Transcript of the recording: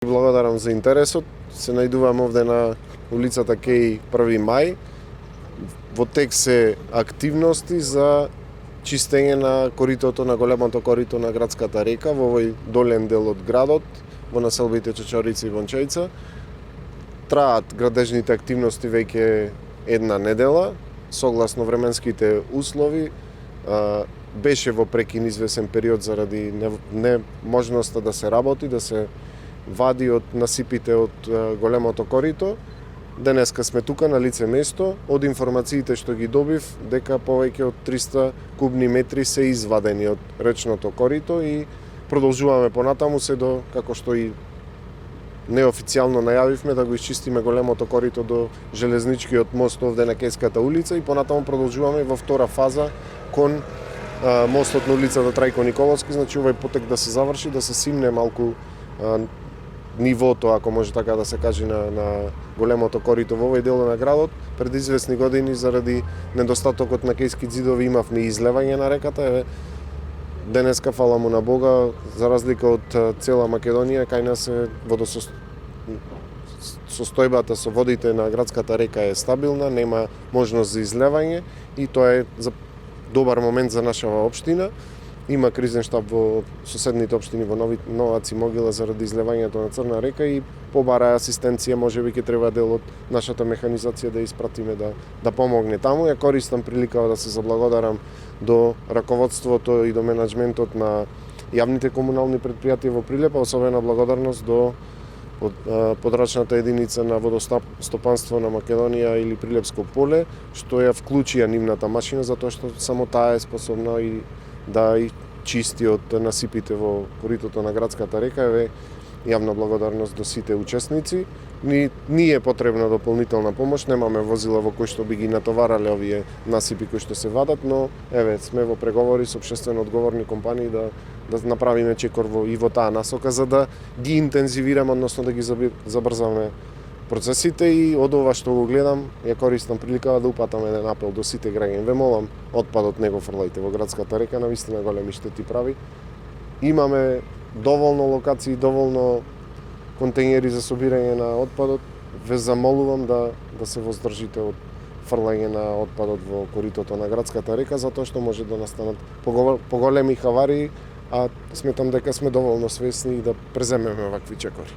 Благодарам за интересот. Се најдувам овде на улицата Кеј 1 мај. Во тек се активности за чистење на коритото, на големото корито на градската река во овој долен дел од градот, во населбите Чочорица и Вончарица. Траат градежните активности веќе една недела, согласно временските услови. Беше во прекин извесен период заради неможноста да се работи, да се вади од насипите од големото корито. Денеска сме тука на лице место. Од информациите што ги добив, дека повеќе од 300 кубни метри се извадени од речното корито и продолжуваме понатаму се до, како што и неофицијално најавивме, да го исчистиме големото корито до железничкиот мост овде на Кејската улица и понатаму продолжуваме во втора фаза кон мостот на улицата Трајко Николовски, значи овој потек да се заврши, да се симне малку нивото, ако може така да се каже, на големото корито во овој дел на градот. Пред известни години, заради недостатокот на кејски ӡидови, имавме излевање на реката. Денеска, фала му на Бога, за разлика од цела Македонија, кај нас состојбата со водите на градската река е стабилна, нема можност за излевање и тоа е за добар момент за нашава општина. Има кризен штаб во соседните општини во Новац и Могила заради излевањето на Црна река и побара асистенција, можеби ќе треба дел од нашата механизација да испратиме да помогне таму. Ја користам приликава да се заблагодарам до раководството и до менаџментот на јавните комунални претпријатија во Прилепа, особена благодарност до подрачната единица на водостопанство на Македонија или Прилепско поле, што ја вклучија нивната машина, затоа што само таа е способна и да и чисти од насипите во коритото на градската река. Јавна благодарност до сите учесници. Ни е потребна дополнителна помош, немаме возила во кои што би ги натоварале овие насипи кои што се вадат, но сме во преговори со општествено одговорни компании да направиме чекор и во таа насока, за да ги интензивираме, односно да ги забрзаме процесите. И од ова што го гледам, ја користам приликава да упатам еден апел до сите граѓани. Ве молам, отпадот не го фрлајте во градската река, навистина големи штети прави. Имаме доволно локации, доволно контејнери за собирање на отпадот. Ве замолувам да се воздржите од фрлање на отпадот во коритото на градската река, затоа што може да настанат поголеми хаварии, а сметам дека сме доволно свесни и да преземеме вакви чекори.